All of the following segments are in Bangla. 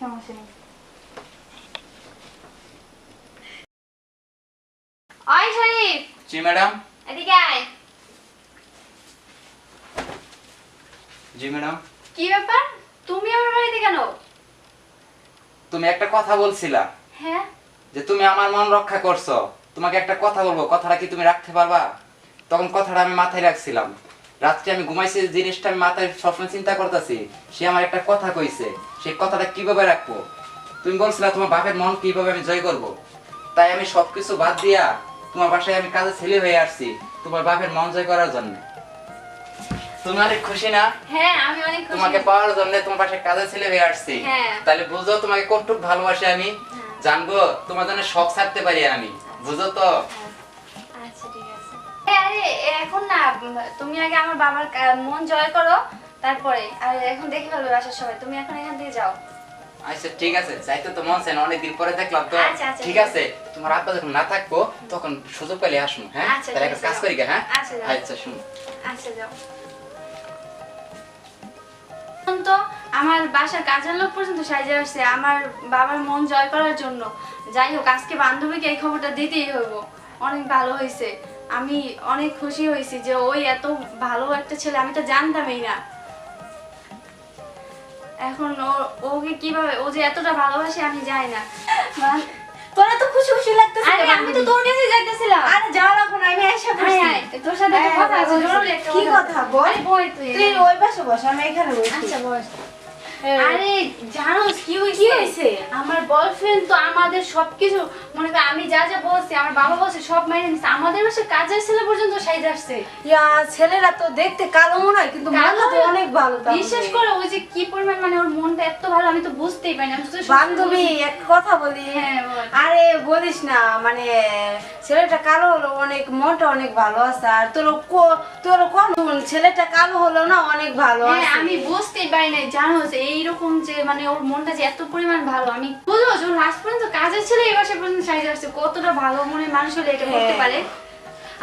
সমস্যা নেই। ওই শরীফ। জি ম্যাডাম। এদিকে আয়। জি ম্যাডাম। কি ব্যাপার, তুমি আমার বাড়িতে কেন? তুমি একটা কথা বলছিলা। হ্যাঁ। যে তুমি আমার মন রক্ষা করছো, তোমাকে একটা কথা বলবো, কথাটা কি তুমি রাখতে পারবা? তখন কথাটা আমি মাথায় রাখছিলাম। রাত্রে আমি ঘুমাইছি, জিনিসটা আমি মাথায় সবসময় চিন্তা করতেছি। সে আমার একটা কথা কইছে, সেই কথাটা কিভাবে রাখবো? তুমি বলছিলা তোমার বাপের মন কিভাবে আমি জয় করব। তাই আমি সবকিছু বাদ দিয়া তোমার বাসায় আমি কাজে ছেলে হয়ে আসছি, তোমার বাপের মন জয় করার জন্য। তুমি অনেক খুশি না? হ্যাঁ, আমি অনেক খুশি। তোমাকে পাওয়ার জন্য তোমার বাসায় কাজে ছেলে হয়ে আসছি। হ্যাঁ। তাহলে বুঝো তোমাকে কতটুকু ভালোবাসি আমি। জানবো তোমার জন্য সব ছাড়তে পারি আমি, বুঝো তো? আচ্ছা ঠিক আছে। আরে এখন না, তুমি আগে আমার বাবার মন জয় করো, তারপরে আর এখন দেখে ফেলবে বাসার সবাই। তুমি এখন এখান থেকে যাও। আচ্ছা ঠিক আছে, যাইতে তো মন চায় না, অনেকদিন পরে দেখলাম তো। আচ্ছা, আচ্ছা, ঠিক আছে, তোমার আব্বা যখন না থাকবো তখন সুযোগ পেলে আসবো। হ্যাঁ, আচ্ছা, তাহলে ঠিক একটা আছে, কাজ যাও। করি গে। হ্যাঁ আচ্ছা, যাও। আচ্ছা শুনো। আচ্ছা যাও। এখন তো আমার বাসার কাজের লোক পর্যন্ত সাইজে আসছে আমার বাবার মন জয় করার জন্য। যাই হোক, আজকে বান্ধবীকে এই খবরটা দিতেই হইব। অনেক ভালো হয়েছে, আমি অনেক খুশি হয়েছি যে ওই এত ভালো একটা ছেলে, আমি তো জানতামই না। এখন ওকে কিভাবে, ও যে এতটা ভালোবাসে আমি জানি না। তোরা তো খুশি খুশি লাগতেছে। আরে আমি তো তোর কাছে যাইতেছিলাম। আরে যাও না, কোন আমি এসে বসছি। আয়, তোর সাথে একটা কথা আছে, জরুরি একটা কি কথা বল? আরে বই তুই। তুই ওই পাশে বস, আমি এখানে বসছি। আচ্ছা বস। আরে জানোস কি কি হইছে? হইছে? আমার বয়ফ্রেন্ড তো আমাদের সবকিছু, মনে কর আমি যা যা বলছি আমার বাবা বলছে সব মেনে নিছে। আমাদের বাসে কাজের ছেলে পর্যন্ত সাইজ আসছে। ইয়া, ছেলেরা তো দেখতে কালো মনে হয়, কিন্তু মনটা তো অনেক ভালো। তাহলে বিশেষ করে ওই যে কি পরিমাণ, মানে ওর মনটা এত ভালো আমি তো বুঝতেই পারি না। আমি তো শুধু বান্ধবী এক কথা বলি। হ্যাঁ, বল। আরে বলিস না, মানে ছেলেটা কালো হলো, অনেক মনটা অনেক ভালো আছে। আর তোর কোন ছেলেটা কালো হলো না, অনেক ভালো হ্যাঁ, আছে। আমি বুঝতেই পারি না। জানোস এইরকম যে মানে ওর মনটা যে এত পরিমাণ ভালো, আমি বুঝলো যে লাস্ট পর্যন্ত কাজের ছেলে এই বাসে পর্যন্ত সাইজ আসছে। কতটা ভালো মনে মানুষ হলে এটা করতে পারে।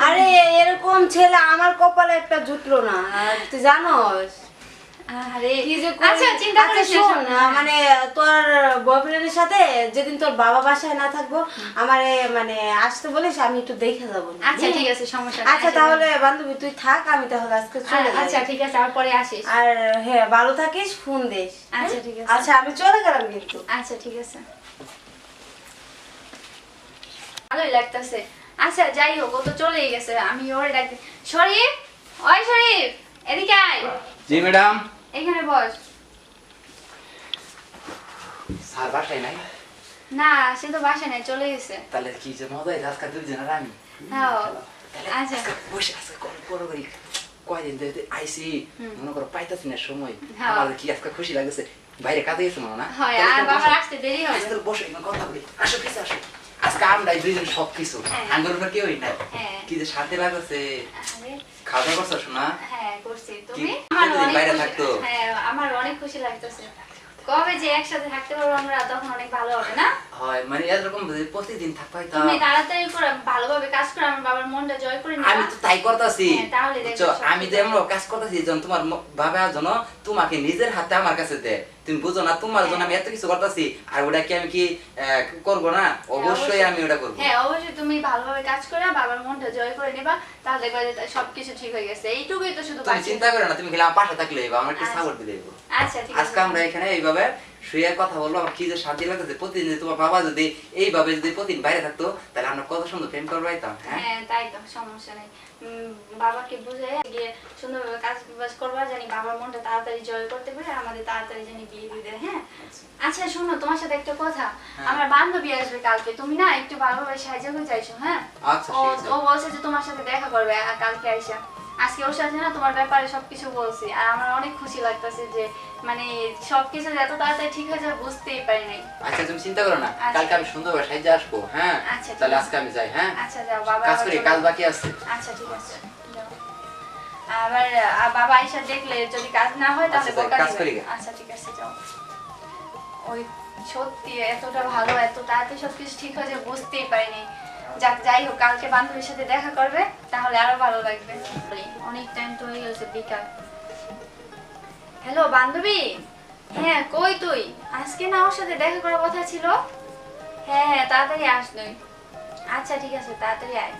আরে এরকম ছেলে আমার কপালে একটা জুটলো না, আর তুই জানোস। আরে কি যে আচ্ছা চিন্তা করিস না, শোন, মানে তোর বয়ফ্রেন্ডের সাথে যেদিন তোর বাবা বাসায় না থাকবো, আমারে মানে আসতে বলিস, আমি একটু দেখে যাবো। আচ্ছা ঠিক আছে, সমস্যা নেই। আচ্ছা তাহলে বান্ধবী তুই থাক, আমি তাহলে আজকে চলে যাই। আচ্ছা ঠিক আছে, আর পরে আসিস। আর হ্যাঁ, ভালো থাকিস, ফোন দিস। আচ্ছা ঠিক আছে। আচ্ছা আমি চলে গেলাম কিন্তু। আচ্ছা ঠিক আছে, ভালোই লাগতেছে। আচ্ছা যাই হোক, ও তো চলেই গেছে, আমি ওরে ডাকি। শরীফ, ওই শরীফ, এদিকে আয়। জি ম্যাডাম। এখানে বস। স্যার বাসায় নাই? না, সে তো বাসায় নাই, চলে গেছে। তাহলে কি যে মজা হয়েছে আজকে দুই দিনের আমি। হ্যাঁ। তাহলে আচ্ছা। আজকে বসে আজকে করো করি। কয়দিন ধরে আইসি, মনে করো পাইতাছি না সময়। হ্যাঁ। আমার কি আজকে খুশি লাগছে। বাইরে কাজে গেছে মনে না? হয়, আর বাবার আসতে দেরি হবে। আজকে বসে কথা বলি। আসো কিছু আসো। আজকে আমরাই দুইজন সবকিছু। হ্যাঁ। আঙ্গুর উপর কেউই নাই। হ্যাঁ। কি যে শান্তি লাগছে। আরে, খাওয়া দাওয়া করছো শোনা? হ্যাঁ করছি। তুমি? কি? আমার কতদিন অনেক বাইরে খুশি- থাকতো? হ্যাঁ, আমার অনেক খুশি লাগতেছে। কবে যে একসাথে থাকতে পারবো আমরা, তখন অনেক ভালো হবে না? হয়, মানে এরকম যদি প্রতিদিন থাকবাই তা তুমি তাড়াতাড়ি করে ভালোভাবে কাজ করে আমার বাবার মনটা জয় করে নিবা। আমি তো তাই করতেছি। হ্যাঁ, তাহলে দেখবে বুঝছো, সব আমি ঠিক যে এমন কাজ করতেছি যেন তোমার বাবা যেন তোমাকে নিজের হাতে আমার কাছে দেয়। তুমি বুঝো না, তোমার জন্য আমি এত কিছু করতেছি, আর ওটা কি আমি কি করবো না? অবশ্যই আমি ওটা করবো। হ্যাঁ অবশ্যই, তুমি ভালোভাবে কাজ করে বাবার মনটা জয় করে নিবা, তাহলে দেখবা যে সবকিছু ঠিক হয়ে গেছে। এইটুকুই তো শুধু তুমি বাকি। চিন্তা করো না, তুমি খেলে আমার পাশে থাকলে আমার একটু আচ্ছা। সাপোর্ট দিলে হইবো। আচ্ছা ঠিক আজকে আছে। আমরা এখানে এইভাবে শুয়ে কথা বলবো, আমার কি যে শান্তি লাগতেছে। প্রতিদিন যদি তোমার বাবা যদি এইভাবে যদি প্রতিদিন বাইরে থাকতো, তাহলে আমরা কত সুন্দর প্রেম করবো পাইতাম। হ্যাঁ হ্যাঁ তাই তো, সমস্যা নেই। বাবাকে বুঝে গিয়ে সুন্দরভাবে কাজ বাজ করবা, জানি বাবার মনটা তাড়াতাড়ি জয় করতে পারে, আমাদের তাড়াতাড়ি জানি বিয়ে দিয়ে দেয়। হ্যাঁ আচ্ছা শোনো, তোমার সাথে একটা কথা। আমার বান্ধবী আসবে কালকে, তুমি না একটু ভালোভাবে সাহায্য করে যাইছো। হ্যাঁ আচ্ছা ঠিক আছে। ও বলছে যে তোমার সাথে দেখা করবে কালকে আইসা। আজকে ওর সাথে না তোমার ব্যাপারে সবকিছু বলছি, আর আমার অনেক খুশি লাগতেছে যে মানে সবকিছু এত তাড়াতাড়ি ঠিক হয়ে যাবে বুঝতেই পারি নাই। আচ্ছা তুমি চিন্তা করো না, আচ্ছা। কালকে আমি সুন্দরভাবে সাহায্যে আসবো। হ্যাঁ আচ্ছা, ঠিক তাহলে আছে। আজকে আমি যাই। হ্যাঁ আচ্ছা যাও, বাবা কাজ আবার করি, চলে কাজ যাবে। বাকি আছে। আচ্ছা ঠিক আছে, যাও। আবার বাবা আইসা দেখলে যদি কাজ না হয় তাহলে আচ্ছা, বকা কাজ দিবে। করি গে। আচ্ছা ঠিক আছে, যাও। ওই সত্যি এতটা ভালো, এত তাড়াতাড়ি সবকিছু ঠিক হয়ে যাবে বুঝতেই পারিনি। যাক, যাই হোক, কালকে বান্ধবীর সাথে দেখা করবে, তাহলে আরো ভালো লাগবে। অনেক টাইম তো হয়ে গেছে, বিকাল। হ্যালো বান্ধবী, হ্যাঁ কই তুই? আজকে না ওর সাথে দেখা করার কথা ছিল। হ্যাঁ হ্যাঁ তাড়াতাড়ি আস তুই। আচ্ছা ঠিক আছে তাড়াতাড়ি আয়।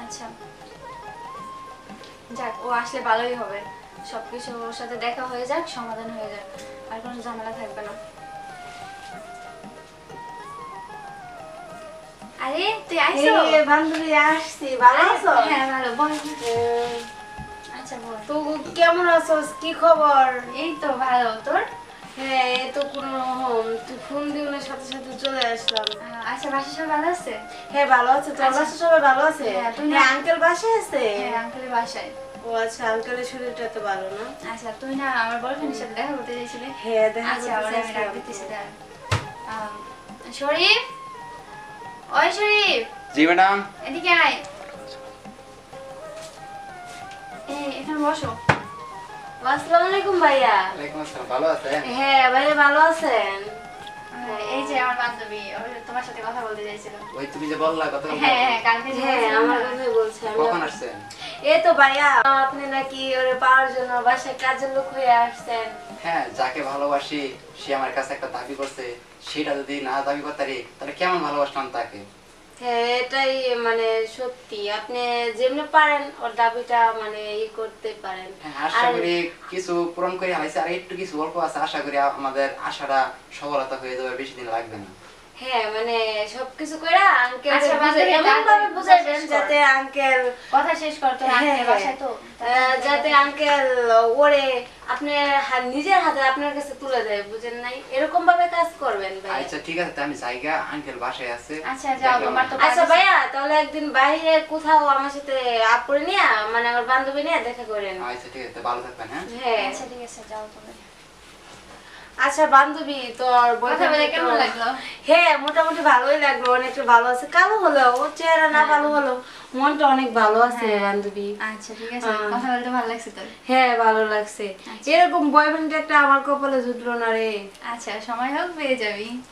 আচ্ছা যাক ও আসলে ভালোই হবে, সবকিছু ওর সাথে দেখা হয়ে যাক, সমাধান হয়ে যাক, আর কোনো ঝামেলা থাকবে না। আরে তুই আইছো? এই বান্ধবী আসছি, ভালো আছো? হ্যাঁ ভালো, বল। উম, আচ্ছা বল। তো কেমন আছো, কি খবর? এই তো ভালো, তোর? হ্যাঁ এই তো কোনো রকম, তুই ফোন দিওনের সাথে সাথে চলে আসলাম। আচ্ছা বাসা সবাই ভালো আছে? হ্যাঁ ভালো আছে, তোর আচ্ছা। বাসা সবাই ভালো আছে? হ্যাঁ, তুই না- হ্যাঁ আঙ্কেল বাসায় আছে? হ্যাঁ আঙ্কেলের বাসায়। ও আচ্ছা, আঙ্কেলের শরীরটা তো ভালো না? আচ্ছা তুই না আমার বয়ফ্রেন্ডের সাথে দেখা করতে চাইছিলি? হ্যাঁ দেখা আচ্ছা করতে ওরে আমি চাইছিলাম ডাক দিতেছি দাঁড়া। শরীফ, ওই শরীফ জি ম্যাডাম। এদিকে আয়। এই এখানে বসো। আসসালামু আলাইকুম ভাইয়া। ওয়ালাইকুম আসসালাম, ভালো আছেন? হ্যাঁ ভাইয়া ভালো আছেন? এই যে আমার বান্ধবী, ও তোমার সাথে কথা বলতে চাইছিল। ওই তুমি যে বললা কথা হ্যাঁ হ্যাঁ কালকে যে হ্যাঁ বলছিলাম আমার না। কথাই বলছি আমি। কখন আসছেন? এই তো ভাইয়া, আপনি নাকি ওরে পাওয়ার জন্য বাসায় কাজের লোক হয়ে আসছেন। হ্যাঁ, যাকে ভালোবাসি সে আমার কাছে একটা দাবি করছে, সেটা যদি না দাবি করতে পারি তাহলে কেমন ভালোবাসলাম তাকে। হ্যাঁ এটাই মানে সত্যি, আপনি যেমনি পারেন ওর দাবিটা মানে করতে পারেন। হ্যাঁ, আশা আর- করি কিছু পূরণ করে হারাইছে, আর একটু কিছু অল্প আছে, আশা করি আমাদের আশাটা সফলতা হয়ে যাবে, বেশি দিন লাগবে না। হ্যাঁ মানে সবকিছু কইরা আঙ্কেল আচ্ছা, বান্ধবী, এমন ভাবে তাড়াতাড়ি বুঝাইবেন শেষ কর। যাতে আঙ্কেল কথা শেষ কর, তোর হ্যাঁ, আঙ্কেল বাসায় তো। যাতে আঙ্কেল ওরে আপনার নিজের হাতে আপনার কাছে তুলে দেয়, বুঝেন নাই? এরকম ভাবে কাজ করবেন ভাই। আচ্ছা ঠিক আছে, আমি জায়গা আঙ্কেল বাসায় আছে। আচ্ছা যাও, দেখলাম। তোমার তো আচ্ছা কাজ আছে। ভাইয়া, তাহলে একদিন বাইরে কোথাও আমার সাথে আপুরে নিয়ে মানে আমার বান্ধবী নিয়ে দেখা করেন। আচ্ছা ঠিক আছে, ভালো থাকবেন। হ্যাঁ হ্যাঁ আচ্ছা ঠিক আছে যাও তুমি। আচ্ছা বান্ধবী, তোর কথা বলে boyfriend কেমন তো- লাগলো? হ্যাঁ মোটামুটি ভালোই লাগলো, অনেকটা ভালো আছে। কালো হলো ওর চেহারা না, ভালো হলো মনটা অনেক ভালো আছে হ্যাঁ। বান্ধবী। আচ্ছা ঠিক আছে, কথা বলতে ভালো লাগছে তোর। হ্যাঁ ভালো লাগছে। আচ্ছা। এরকম বয়ফ্রেন্ড একটা আমার কপালে জুটলো না রে। আচ্ছা সময় হোক পেয়ে যাবি।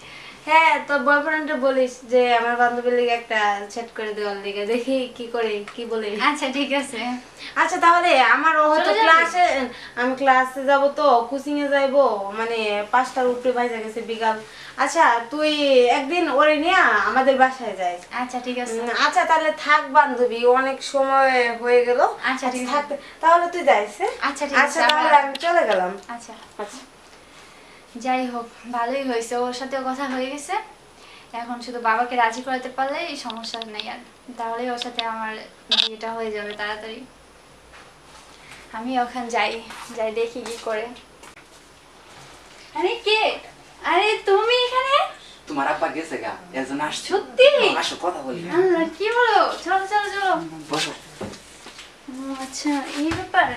হ্যাঁ তোর বয়ফ্রেন্ডে বলিস যে আমার বান্ধবীর লিগে একটা সেট করে দেওয়ার লিগে, দেখি কি করে কি বলে। আচ্ছা ঠিক আছে। আচ্ছা তাহলে আমারও হয়তো চলে যাবি? ক্লাসে, আমি ক্লাসে যাব তো, কোচিং এ যাইবো, মানে 5টার উপরে বাজে গেছে বিকাল। আচ্ছা তুই একদিন ওরে নিয়ে আমাদের বাসায় যাই। আচ্ছা ঠিক আছে। আচ্ছা তাহলে থাক বান্ধবী, অনেক সময় হয়ে গেল। আচ্ছা, ঠিক আছে। থাক, তাহলে তুই যাইস। হ্যাঁ? আচ্ছা, ঠিক আছে, আচ্ছা তাহলে আমরা- আমি চলে গেলাম। আচ্ছা আচ্ছা যাই হোক, ভালোই হয়েছে, ওর সাথেও কথা হয়ে গেছে। এখন শুধু বাবাকে রাজি করাতে পারলে এই সমস্যা নেই আর, তাহলে ওর সাথে আমার বিয়েটা হয়ে যাবে তাড়াতাড়ি। আমি ওখানে যাই, যাই দেখি কি করে। আরে কে? আরে তুমি এখানে? তোমার আব্বা গেছে গা, এর জন্য আসছো। সত্যি? আসো কথা বলি। আল্লাহ, কি বলো? চলো চলো চলো। বসো। ও আচ্ছা এই ব্যাপার।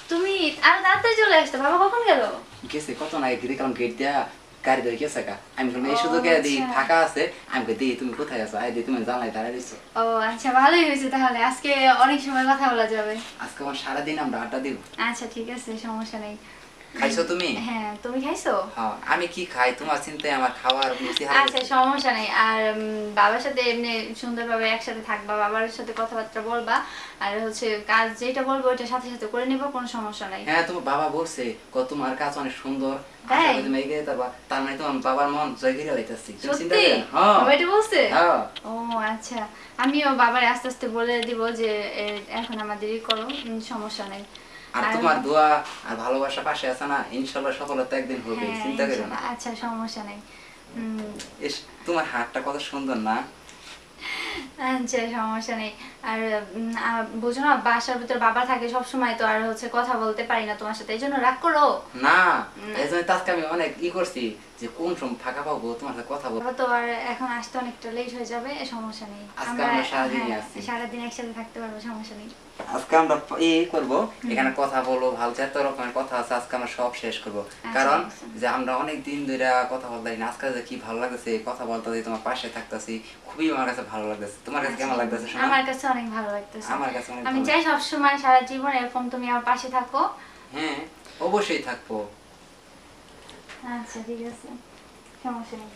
তুমি আরো তাড়াতাড়ি চলে আসতো, বাবা কখন গেল? গেছে কত না, দেখলাম গেট দিয়া গাড়ি ধরে গেছে গা। আমি বললাম এই ও, সুযোগে দিই আচ্ছা। ফাঁকা আছে, আমি কই দিই তুমি কোথায় আছো, আই দিই তুমি জানলাই দাঁড়াই দিছো। ও আচ্ছা ভালোই হয়েছে, তাহলে আজকে অনেক সময় কথা বলা যাবে। আজকে আমার সারাদিন আমরা আড্ডা দিব। আচ্ছা ঠিক আছে, সমস্যা নেই। খাইছো তুমি? হ্যাঁ তুমি খাইছো? হ্যাঁ, আমি কি খাই তোমার চিন্তায় আমার খাওয়ার রুচি আচ্ছা হারিয়েছে। সমস্যা নেই। আর বাবার সাথে এমনি সুন্দরভাবে একসাথে থাকবা, বাবার সাথে কথাবার্তা বলবা, আর হচ্ছে কাজ যেটা বলবো ওইটা সাথে সাথে করে নিবা, কোনো সমস্যা নাই। হ্যাঁ, তোমার বাবা বলছে তোমার কাজ অনেক সুন্দর, তাই? আশা করি তুমি এগিয়ে যাবা। তার মানে তোমার বাবার মন জয় করে লাইতাছি। তুমি চিন্তা সত্যি? করো না। হ্যাঁ বাবা এটা বলছে? হ্যাঁ। ও আচ্ছা, আমিও বাবার আস্তে আস্তে বলে দিব যে এখন আমাদেরই করো, সমস্যা নেই। আর তোমার দোয়া আর ভালোবাসা পাশে আছে না, ইনশাআল্লাহ সফলতা একদিন হবে, হ্যাঁ, চিন্তা করো না। ইনশাআল্লাহ। আচ্ছা সমস্যা নেই। ইস, তোমার হাতটা কত সুন্দর না। আচ্ছা সমস্যা নেই। আর বুঝো না, বাসার ভিতর বাবা থাকে সব সময়, তো আর হচ্ছে কথা বলতে পারি না তোমার সাথে, এই জন্য রাগ করো না, এই জন্য তো আজকে আমি অনেক করছি যে কোন সময় ফাঁকা পাবো তোমার সাথে কথা বলবো। বাবা তো আর এখন আসতে অনেকটা লেট হয়ে যাবে, সমস্যা নেই। আজকে আমরা সারাদিনই হ্যাঁ, আছি। সারাদিন একসাথে থাকতে পারবো, সমস্যা নেই। আজকে আমরা করবো, এখানে কথা বলবো, ভালো যত রকমের কথা আছে আজকে আমরা সব শেষ করবো। আচ্ছা, কারণ আচ্ছা। যে আমরা অনেক দিন ধরে কথা বলতে পারি না, আজকে যে কি ভালো লাগতেছে কথা বলতে তোমার পাশে থাকতেছি, খুবই আমার কাছে ভালো লাগতেছে। তোমার কাছে কেমন লাগতেছে শোনা? আমার কাছে অনেক ভালো লাগতেছে। আমার কাছে অনেক আমি ভালো চাই সব সময় সারা জীবন এরকম তুমি আমার পাশে থাকো। হ্যাঁ অবশ্যই থাকবো। আচ্ছা ঠিক আছে, সমস্যা নেই।